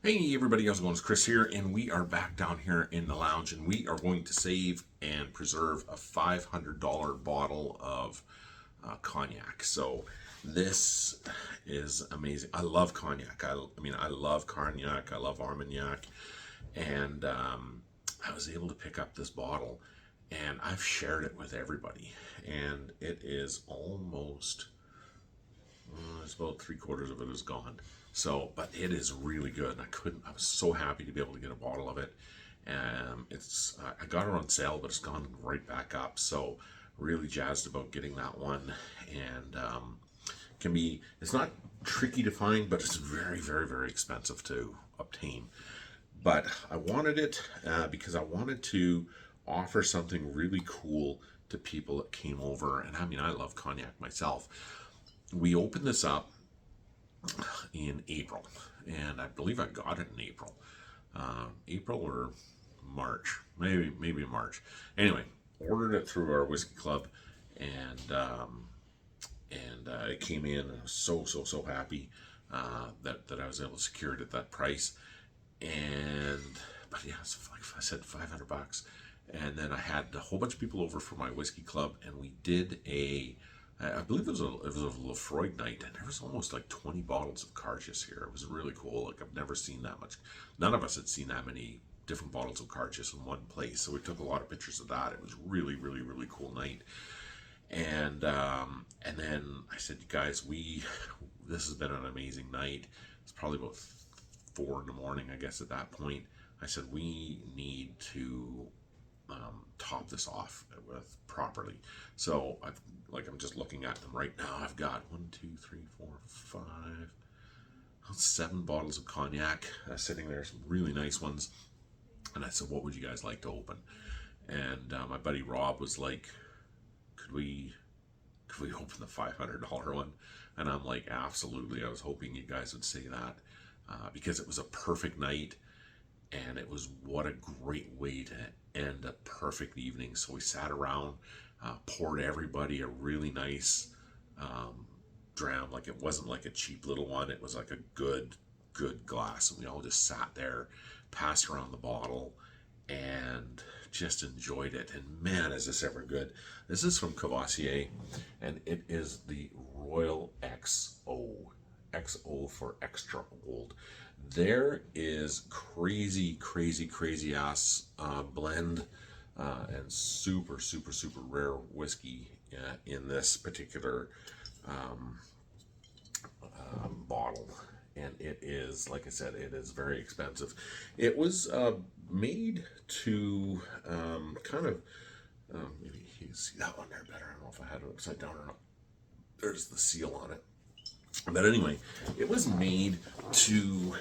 Hey everybody, how's it going? It's Chris here, and we are back down here in the lounge, and we are going to save and preserve a $500 bottle of cognac. So this is amazing. I love cognac. I love cognac. I love Armagnac, and I was able to pick up this bottle, and I've shared it with everybody, and it is almost it's about 3/4 of it is gone. So, but it is really good. I was so happy to be able to get a bottle of it. I got it on sale, but it's gone right back up. So, really jazzed about getting that one. And it's not tricky to find, but it's very, very, very expensive to obtain. But I wanted it because I wanted to offer something really cool to people that came over. And I love cognac myself. We opened this up in April, and I believe I got it in April or March, maybe March. Anyway, ordered it through our whiskey club, and it came in. And I was so happy that I was able to secure it at that price. But yeah, it's like I said, $500. And then I had a whole bunch of people over for my whiskey club, and we did I believe it was a Lefroy night, and there was almost like 20 bottles of Cartius here. It was really cool. Like, I've never seen that much. None of us had seen that many different bottles of Cartius in one place, so we took a lot of pictures of that. It was really, really, really cool night. And then I said, you guys, this has been an amazing night. It's probably about 4 in the morning, I guess, at that point. I said, we need to top this off with properly. So I'm just looking at them right now. I've got 1, 2, 3, 4, 5, 7 bottles of cognac sitting there, some really nice ones. And I said, what would you guys like to open? And my buddy Rob was like, could we open the $500 one? And I'm like, absolutely. I was hoping you guys would say that because it was a perfect night. And it was, what a great way to end a perfect evening. So we sat around, poured everybody a really nice dram. Like, it wasn't like a cheap little one. It was like a good glass. And we all just sat there, passed around the bottle, and just enjoyed it. And man, is this ever good. This is from Courvoisier, and it is the Royal XO. XO for extra old. There is crazy ass blend and super rare whiskey in this particular bottle, and it is, like I said, it is very expensive. It was made to maybe you can see that one there better. I don't know if I had it upside down or not. There's the seal on it. But anyway, it was made to,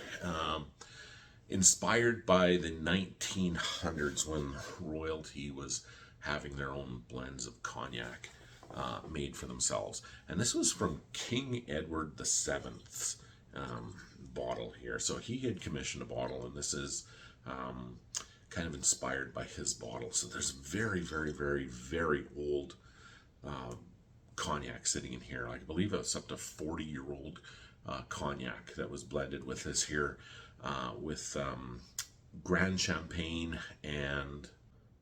inspired by the 1900s when royalty was having their own blends of cognac made for themselves. And this was from King Edward VII's bottle here. So he had commissioned a bottle, and this is kind of inspired by his bottle. So there's very, very, very, very old cognac sitting in here. I believe it's up to 40-year-old cognac that was blended with this here, with Grand Champagne, and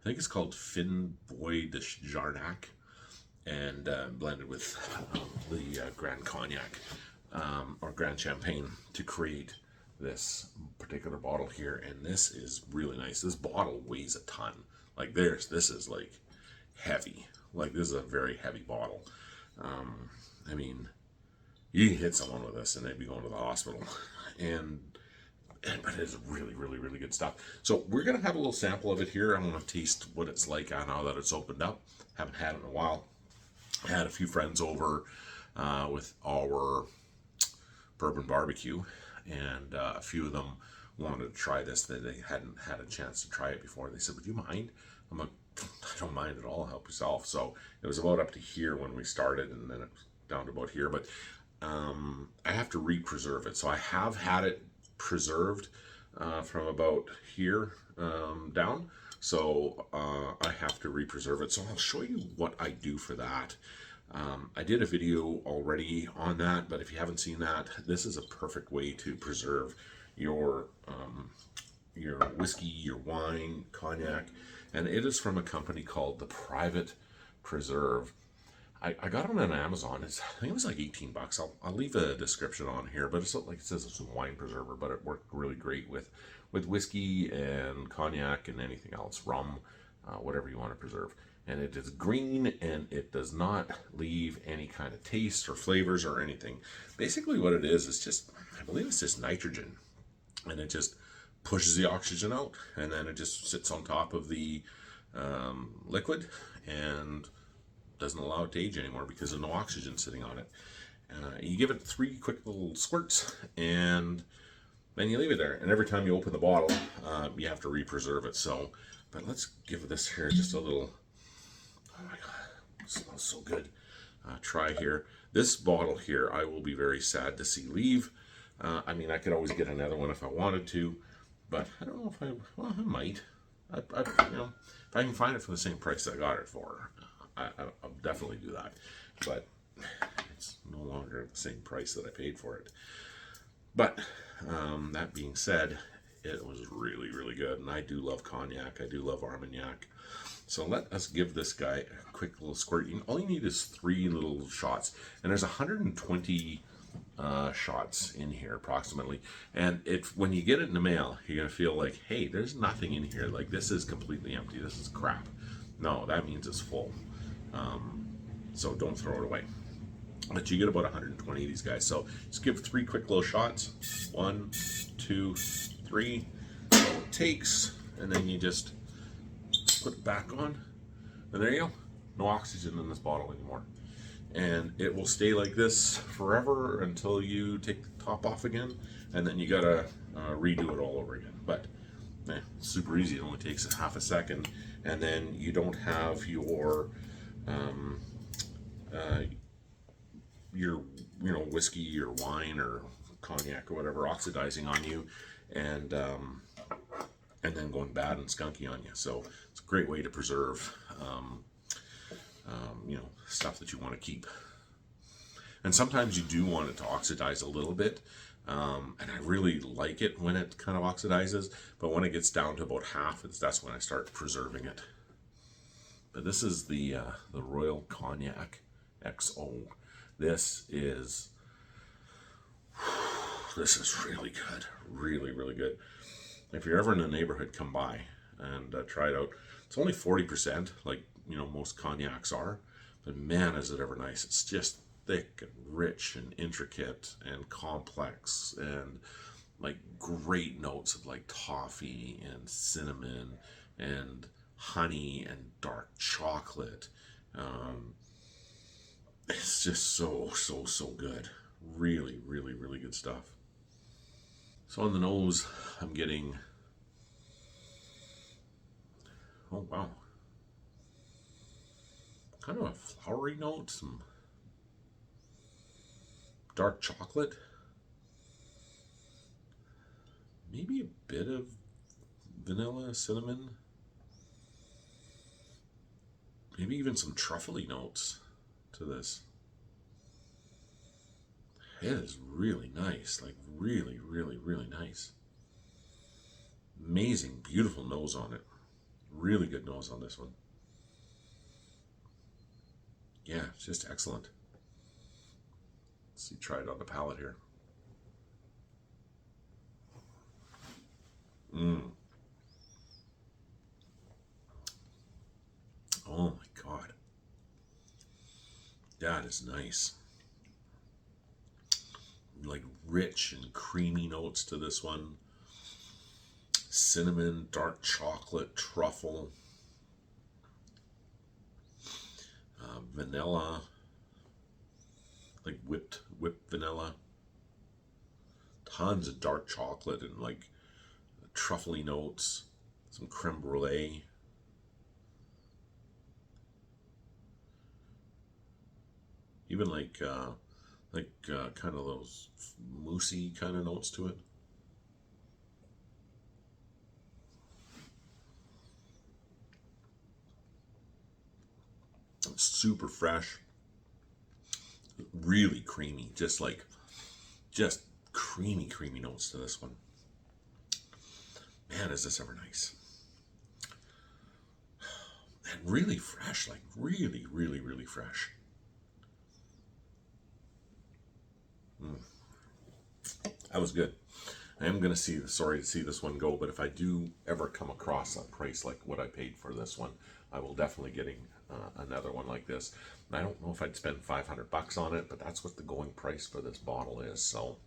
I think it's called Fin Boy de Jarnac, and blended with the Grand Cognac or Grand Champagne to create this particular bottle here. And this is really nice. This bottle weighs a ton. Like, this is like heavy. Like, this is a very heavy bottle. You can hit someone with this and they'd be going to the hospital. But it's really, really, really good stuff. So we're going to have a little sample of it here. I'm going to taste what it's like now that it's opened up. Haven't had it in a while. I had a few friends over with our bourbon barbecue, and a few of them wanted to try this. They hadn't had a chance to try it before. They said, would you mind? I'm like, I don't mind at all, help yourself. So it was about up to here when we started, and then it was down to about here. But I have to re-preserve it. So I have had it preserved from about here down. So I have to re-preserve it. So I'll show you what I do for that. I did a video already on that, but if you haven't seen that, this is a perfect way to preserve your whiskey, your wine, cognac, and it is from a company called the Private Preserve. I got it on Amazon. I think it was like 18 bucks. I'll leave a description on here, but it's like it says it's a wine preserver, but it worked really great with whiskey and cognac and anything else, rum, whatever you want to preserve. And it is green and it does not leave any kind of taste or flavors or anything. Basically, what it is just, I believe it's just nitrogen, and it just pushes the oxygen out, and then it just sits on top of the liquid and doesn't allow it to age anymore because there's no oxygen sitting on it. You give it 3 quick little squirts, and then you leave it there. And every time you open the bottle, you have to re-preserve it. So, but let's give this here just a little. Oh my god, it smells so good. Try here. This bottle here, I will be very sad to see leave. I mean, I could always get another one if I wanted to, but I don't know if I might. You know, if I can find it for the same price I got it for, I'll definitely do that. But it's no longer the same price that I paid for it. But that being said, it was really, really good. And I do love cognac. I do love Armagnac. So let us give this guy a quick little squirt. All you need is 3 little shots. And there's 120 shots in here approximately. And when you get it in the mail, you're going to feel like, hey, there's nothing in here. Like, this is completely empty. This is crap. No, that means it's full. So don't throw it away. But you get about 120 of these guys. So just give 3 quick little shots. 1, 2, 3. That's all it takes. And then you just put it back on. And there you go. No oxygen in this bottle anymore. And it will stay like this forever until you take the top off again. And then you gotta redo it all over again. But it's super easy. It only takes a half a second. And then you don't have your whiskey or wine or cognac or whatever oxidizing on you, and then going bad and skunky on you. So it's a great way to preserve stuff that you want to keep. And sometimes you do want it to oxidize a little bit, and I really like it when it kind of oxidizes, but when it gets down to about half, that's when I start preserving it. But this is the Royal Cognac XO. This is really good. Really, really good. If you're ever in the neighborhood, come by and try it out. It's only 40%, like most cognacs are, but man, is it ever nice. It's just thick and rich and intricate and complex, and like great notes of like toffee and cinnamon and honey and dark chocolate. It's just so good. Really, really, really good stuff. So on the nose, I'm getting, oh wow, kind of a flowery note, some dark chocolate, maybe a bit of vanilla, cinnamon, maybe even some truffly notes to this. It is really nice, like really, really, really nice. Amazing, beautiful nose on it. Really good nose on this one. Yeah, it's just excellent. Let's see, try it on the palate here. Oh my God. That is nice. Like rich and creamy notes to this one. Cinnamon, dark chocolate, truffle, vanilla, like whipped vanilla. Tons of dark chocolate and like truffly notes, some creme brulee. Even like kind of those moussey kind of notes to it. It's super fresh, really creamy, just creamy notes to this one. Man, is this ever nice. And really fresh, like really, really, really fresh. That was good. I am going to sorry to see this one go, but if I do ever come across a price like what I paid for this one, I will definitely getting another one like this. And I don't know if I'd spend 500 bucks on it, but that's what the going price for this bottle is. So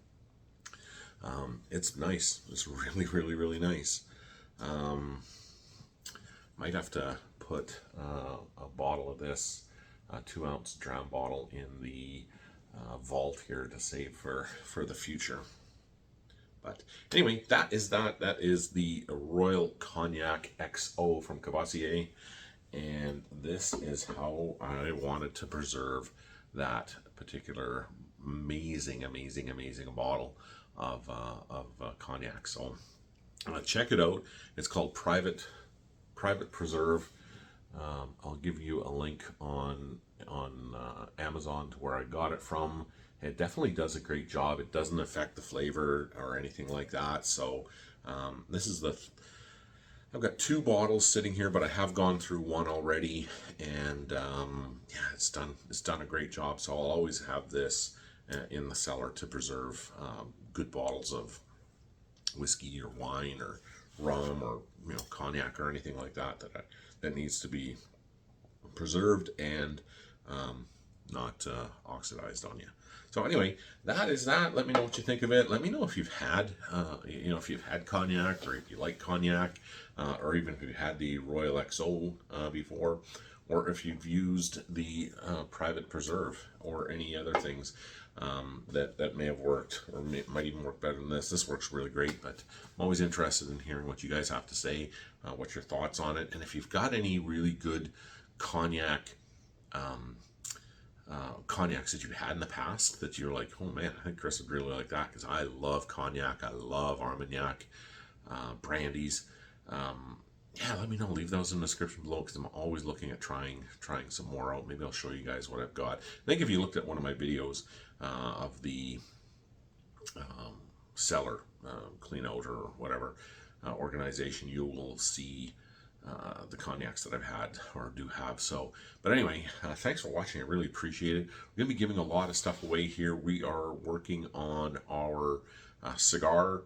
it's nice. It's really, really, really nice. Might have to put a bottle of this, a 2-ounce dram bottle, in the vault here to save for the future. But anyway, that is that. That is the Royal Cognac XO from Courvoisier. And this is how I wanted to preserve that particular amazing, amazing, amazing bottle of cognac. So check it out. It's called Private Preserve. I'll give you a link on Amazon to where I got it from. It definitely does a great job. It doesn't affect the flavor or anything like that. So this is I've got 2 bottles sitting here, but I have gone through one already, and yeah, it's done a great job. So I'll always have this in the cellar to preserve good bottles of whiskey or wine or rum or cognac or anything like that that needs to be preserved and not oxidized on you. So anyway, that is that. Let me know what you think of it. Let me know if you've had, if you've had cognac, or if you like cognac, or even if you've had the Royal XO before, or if you've used the Private Preserve or any other things that may have worked, or might even work better than this. This works really great, but I'm always interested in hearing what you guys have to say, what's your thoughts on it, and if you've got any really good cognac cognacs that you had in the past that you're like, oh man, I think Chris would really like that, because I love cognac, I love Armagnac, brandies. Yeah, let me know. Leave those in the description below, because I'm always looking at trying some more out. Maybe I'll show you guys what I've got. I think if you looked at one of my videos of the cellar clean out or whatever organization, you will see the cognacs that I've had or do have. So, but anyway, thanks for watching. I really appreciate it. We're going to be giving a lot of stuff away here. We are working on our cigar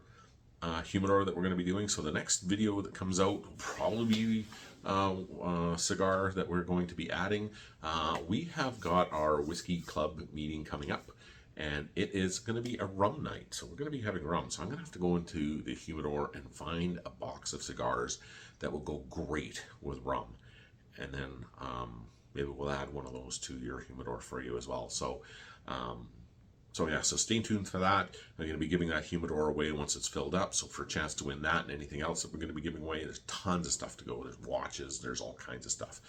humidor that we're going to be doing. So the next video that comes out will probably be cigar that we're going to be adding. We have got our whiskey club meeting coming up, and it is going to be a rum night. So we're going to be having rum. So I'm going to have to go into the humidor and find a box of cigars that will go great with rum. And then maybe we'll add one of those to your humidor for you as well. So, yeah, so stay tuned for that. I'm going to be giving that humidor away once it's filled up. So for a chance to win that and anything else that we're going to be giving away, there's tons of stuff to go. There's watches, there's all kinds of stuff.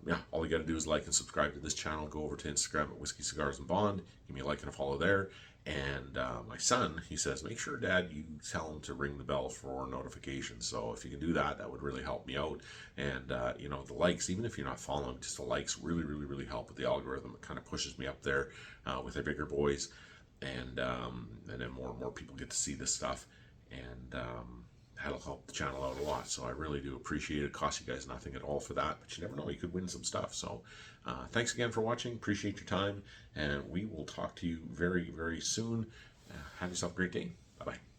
Yeah, all you got to do is like and subscribe to this channel. Go over to Instagram at Whiskey Cigars and Bond. Give me a like and a follow there. And my son, he says, make sure, Dad, you tell him to ring the bell for notifications. So if you can do that, that would really help me out. And, the likes, even if you're not following, just the likes really, really, really help with the algorithm. It kind of pushes me up there with the bigger boys. And then more and more people get to see this stuff. And that'll help the channel out a lot. So I really do appreciate it. It costs you guys nothing at all for that. But you never know, you could win some stuff. So thanks again for watching. Appreciate your time. And we will talk to you very, very soon. Have yourself a great day. Bye-bye.